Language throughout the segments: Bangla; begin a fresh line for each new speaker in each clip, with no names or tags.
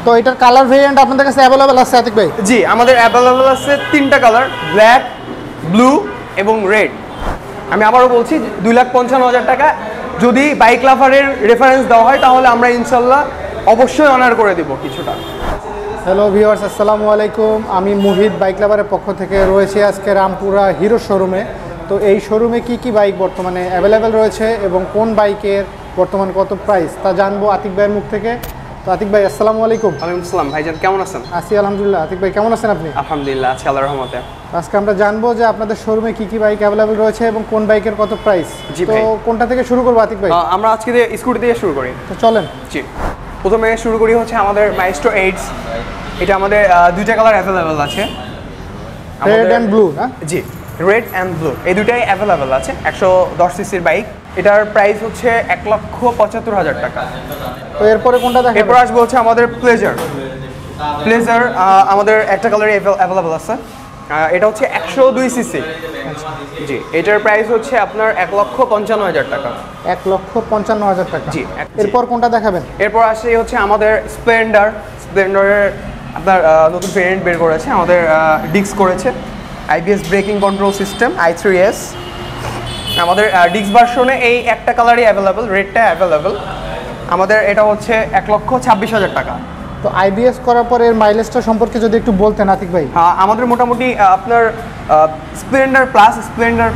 তো এটার কালার ভেরিয়েন্ট আপনাদের কাছে অ্যাভেলেবল আছে আতিক ভাই?
জি, আমাদের অ্যাভেলেবল আছে 3টা কালার, ব্ল্যাক, ব্লু এবং রেড। আমি আবারও বলছি 2,55,000 টাকা যদি বাইক লাভারের রেফারেন্স দেওয়া হয় তাহলে আমরা ইনশাল্লাহ অবশ্যই অনার করে দেব কিছুটা।
হ্যালো ভিউয়ার্স, আসসালামু আলাইকুম। আমি মুহিত বাইক লাভারের পক্ষ থেকে রয়েছি আজকে রামপুরা হিরো শোরুমে। তো এই শোরুমে কি বাইক বর্তমানে অ্যাভেলেবেল রয়েছে এবং কোন বাইকের বর্তমান কত প্রাইস তা জানবো আতিক ভাইয়ের মুখ থেকে। তো আতিক ভাই আসসালামু আলাইকুম।
ওয়ালাইকুম আসসালাম। ভাইজান কেমন আছেন?
আছি আলহামদুলিল্লাহ। আতিক ভাই কেমন আছেন আপনি?
আলহামদুলিল্লাহ আছি আল্লাহর রহমতে।
আজকে আমরা জানবো যে আপনাদের শোরুমে কি বাইক অ্যাভেলেবেল রয়েছে এবং কোন বাইকের কত প্রাইস। তো কোনটা থেকে শুরু করবো আতিক ভাই?
আমরা আজকে স্কুটি দিয়ে শুরু করি।
তো চলেন।
জি, প্রথমে শুরু করি হচ্ছে আমাদের মাইস্ট্রো 8। এটা আমাদের 2টা কালার অ্যাভেলেবেল আছে,
রেড অ্যান্ড ব্লু না?
জি, রেড অ্যান্ড ব্লু এই দুটাই অ্যাভেলেবেল আছে। 110 সিসির বাইক। এটার প্রাইস হচ্ছে 1,75,000 টাকা।
তো এরপরে কোনটা দেখাবেন?
এরপর আসবো হচ্ছে আমাদের প্লেজার। আমাদের একটা কালারই অ্যাভেলেবল আছে। এটা হচ্ছে 102 সিসি। জি, এটার প্রাইস হচ্ছে আপনার 1,55,000 টাকা।
1,55,000 টাকা।
জি।
এরপর কোনটা দেখাবেন?
এরপর আসে হচ্ছে আমাদের স্প্লেন্ডারের আপনার নতুন ভেরিয়েন্ট বের করেছে, আমাদের ডিক্স করেছে IBS breaking control system i3s। আমাদের ডিক্স ভার্সনে এই একটা কালারই অ্যাভেলেবল, রেডটা অ্যাভেলেবল। আমাদের এটা হচ্ছে 1,26,000 টাকা।
তো আইবিএস করার পর এর মাইলেজটা সম্পর্কে যদি একটু বলতেন আতিক ভাই।
হ্যাঁ, আমাদের মোটামুটি আপনার স্প্লেন্ডার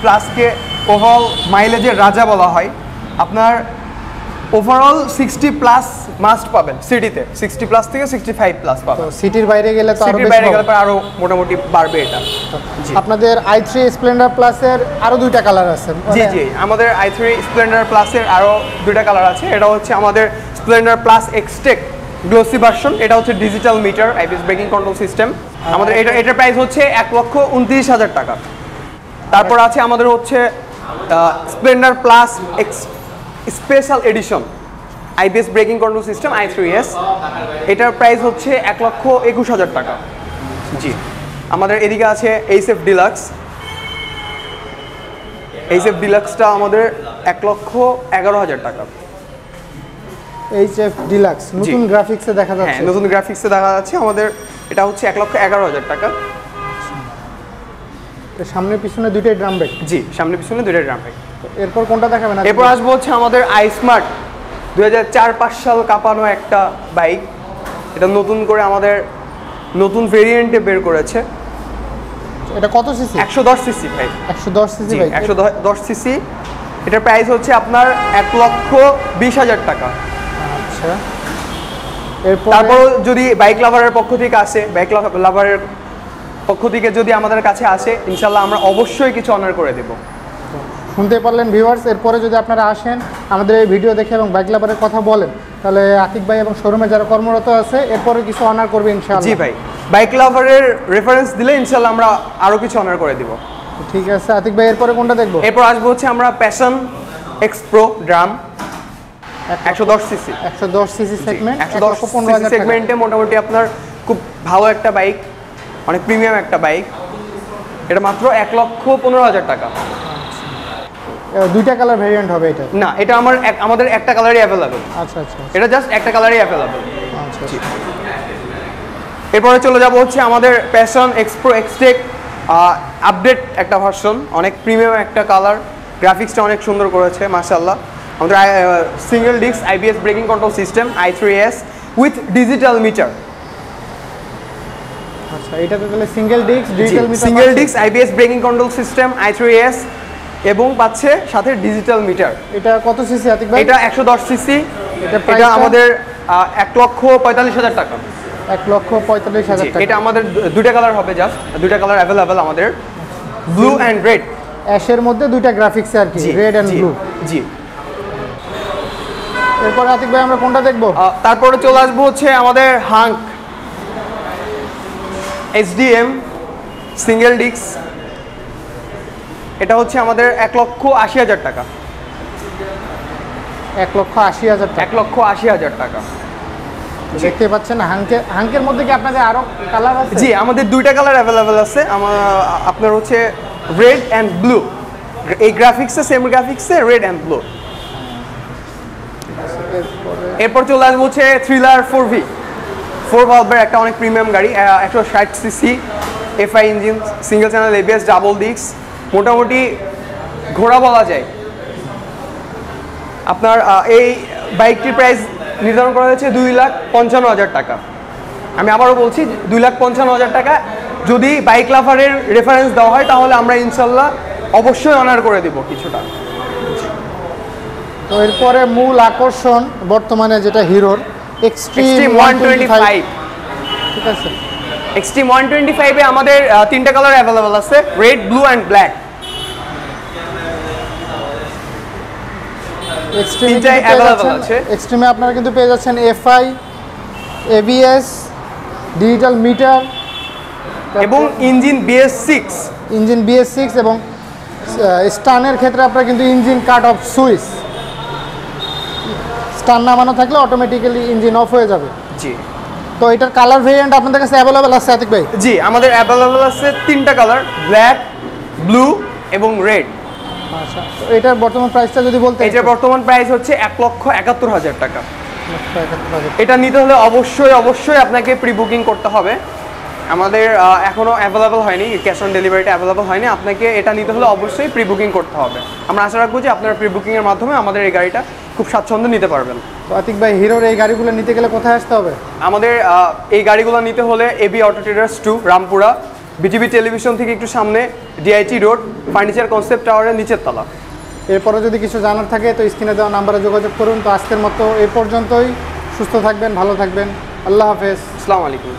প্লাসকে ওভারঅল মাইলেজের রাজা বলা হয়। আপনার ওভারঅল 60+ মাস্ট পাবেন সিটিতে, 60+ থেকে 65+ পাবেন।
তো সিটির বাইরে গেলে তো আরো
সিটির বাইরে গেলে আরো মোটামুটি বাড়বে এটা।
আপনাদের i3 স্প্লেন্ডার প্লাসের আরো 2টা কালার আছে।
জি, আমাদের i3 স্প্লেন্ডার প্লাসের আরো 2টা কালার আছে। এটা হচ্ছে আমাদের Splendor plus Xtec glossy version. এটা হচ্ছে digital meter IBS breaking control system. আমাদের এটার প্রাইস হচ্ছে 1,29,000 টাকা। তারপর আছে আমাদের হচ্ছে Splendor plus special edition IBS breaking control system i3s। এটার প্রাইস হচ্ছে 1,21,000 টাকা। জি, আমাদের এদিকে আছে এইচএফ ডিলাক্সটা আমাদের 1,11,000 টাকা।
এইচএফ ডিলাক্স নতুন গ্রাফিক্সে দেখা যাচ্ছে।
হ্যাঁ, নতুন গ্রাফিক্সে দেখা যাচ্ছে। আমাদের এটা হচ্ছে 1,11,000 টাকা।
সামনে পিছনে দুইটাই ড্রাম ব্রেক।
জি, সামনে পিছনে দুইটাই ড্রাম ব্রেক।
এরপর কোনটা দেখাবেন?
এরপর আসবো হচ্ছে আমাদের iSmart 2004-5 সাল কাঁপানো একটা বাইক। এটা নতুন করে আমাদের নতুন ভেরিয়েন্টে বের করেছে।
এটা কত সিসি?
110 সিসি ভাই।
110 সিসি বাইক।
110 সিসি। এটার প্রাইস হচ্ছে আপনার 1,20,000 টাকা।
আচ্ছা, এরপর
তারপর যদি বাইক লাভারের পক্ষ থেকে আসে, বাইক লাভারের পক্ষ থেকে যদি আমাদের কাছে আসে, ইনশাল্লাহ আমরা অবশ্যই কিছু অনার করে দেব।
শুনতে পারলেন ভিউয়ার্স। এরপরে যদি আপনারা আসেন আমাদের এই ভিডিও দেখে এবং বাইক লাভারের কথা বলেন, তাহলে আতিক ভাই এবং শোরুমে যারা কর্মরত আছে এরপরে কিছু অনার করবে ইনশাআল্লাহ।
জি ভাই, বাইক লাভারের রেফারেন্স দিলে ইনশাল্লাহ আমরা আরো কিছু অনার করে দেব।
ঠিক আছে আতিক ভাই, এরপরে কোনটা দেখবো?
এরপর আসবো হচ্ছে আমরা passion x pro drum 110 CC.
110 CC segment,
115,000 সেগমেন্টে মোটামুটি আপনার খুব ভালো একটা বাইক, অনেক প্রিমিয়াম একটা বাইক। এটা মাত্র 1,15,000 টাকা।
দুইটা কালার ভেরিয়েন্ট হবে এটা?
না, এটা আমাদের একটা কালারই অ্যাভেলেবল।
আচ্ছা,
এটা জাস্ট একটা কালারই অ্যাভেলেবল।
আচ্ছা।
এরপরে চলে যাব হচ্ছে আমাদের passion x pro Xtec update একটা ভার্সন, অনেক প্রিমিয়াম একটা কালার, গ্রাফিক্সটা অনেক সুন্দর করেছে মাশাআল্লাহ। আমাদের single disc IBS breaking control system i3s with digital meter.
আচ্ছা, এটাতে তাহলে single disc
IBS breaking control system i3s এবং পাচ্ছে সাথে ডিজিটাল মিটার।
এটা কত সিসি আতিক ভাই?
এটা 110 সিসি। এটা আমাদের 1,45,000 টাকা।
1,45,000 টাকা।
এটা আমাদের 2টা কালার হবে, জাস্ট 2টা কালার অ্যাভেলেবল আমাদের, ব্লু অ্যান্ড রেড।
অ্যাশের মধ্যে 2টা গ্রাফিক্স আর কি, রেড অ্যান্ড ব্লু।
জি।
এরপর আতিক ভাই আমরা কোনটা দেখবো?
তারপরে চলে আসবো হচ্ছে আমাদের হাঙ্ক HDM সিঙ্গেল ডিস্ক। এটা হচ্ছে আমাদের 1,80,000 টাকা।
1,80,000 টাকা।
1,80,000 টাকা।
দেখতে পাচ্ছেন হাঙ্কের মধ্যে কি আপনাদের আরো কালার আছে?
জি, আমাদের 2টা কালার অ্যাভেলেবল আছে। আপনার হচ্ছে রেড অ্যান্ড ব্লু। এই গ্রাফিক্সে সেম গ্রাফিক্সে রেড অ্যান্ড ব্লু। এরপর চলে আসবো হচ্ছে থ্রিলার 4V। 4 ভালভের একটা অনেক প্রিমিয়াম গাড়ি, 160 CC FI engine, single channel ABS, double disc, মোটামুটি ঘোড়া বলা যায়। আপনার এই বাইকটির প্রাইস নির্ধারণ করা হয়েছে 2,55,000 টাকা। আমি আবারও বলছি 2,55,000 টাকা। যদি বাইক লাভারের রেফারেন্স দেওয়া হয় তাহলে আমরা ইনশাল্লাহ অবশ্যই অনার করে দেব কিছুটা।
তো এরপরে মূল আকর্ষণ বর্তমানে যেটা হিরোর
এক্সট্রিম 125,
ঠিক আছে।
এক্সট্রিম 125 এ আমাদের 3টা কালার অ্যাভেলেবল আছে, রেড, ব্লু অ্যান্ড ব্ল্যাক। তিনটাই অ্যাভেলেবল আছে।
এক্সট্রিমে আপনারা কিন্তু পেয়ে যাচ্ছেন এফআই, এবিএস, ডিজিটাল মিটার
এবং ইঞ্জিন BS6,
ইঞ্জিন BS6 এবং স্টানের ক্ষেত্রে আপনারা কিন্তু ইঞ্জিন কাট অফ সুইচ, স্টান নামানো থাকলে অটোমেটিক্যালি ইঞ্জিন অফ হয়ে যাবে।
জি।
তো এটার কালার ভেরিয়েন্ট আপনাদের কাছে অ্যাভেলেবল আছে আতিক ভাই?
জি, আমাদের অ্যাভেলেবল আছে 3টা কালার, ব্ল্যাক, ব্লু এবং রেড।
আচ্ছা, তো এটার বর্তমান প্রাইসটা যদি বলতে।
এটার বর্তমান প্রাইস হচ্ছে 1,71,000 টাকা।
1,71,000।
এটা নিতে হলে অবশ্যই আপনাকে প্রি বুকিং করতে হবে। আমাদের এখনও অ্যাভেলেবল হয়নি, ক্যাশ অন ডেলিভারিটা অ্যাভেলেবল হয়নি। আপনাকে এটা নিতে হলে অবশ্যই প্রি বুকিং করতে হবে। আমরা আশা রাখবো যে আপনারা প্রি বুকিংয়ের মাধ্যমে আমাদের এই গাড়িটা খুব স্বাচ্ছন্দ্যে নিতে পারবেন।
তো আতিক ভাই, হিরোর এই গাড়িগুলো নিতে গেলে কোথায় আসতে হবে?
আমাদের এই গাড়িগুলো নিতে হলে AB auto traders 2, Rampura, BTV television থেকে একটু সামনে, ডিআইটি রোড, ফার্নিচার কনসেপ্ট টাওয়ারের নিচের তলা।
এরপরে যদি কিছু জানার থাকে তো স্ক্রিনে দেওয়া নাম্বারে যোগাযোগ করুন। তো আজকের মতো এই পর্যন্তই। সুস্থ থাকবেন, ভালো থাকবেন, আল্লাহ হাফেজ।
আসসালামু আলাইকুম।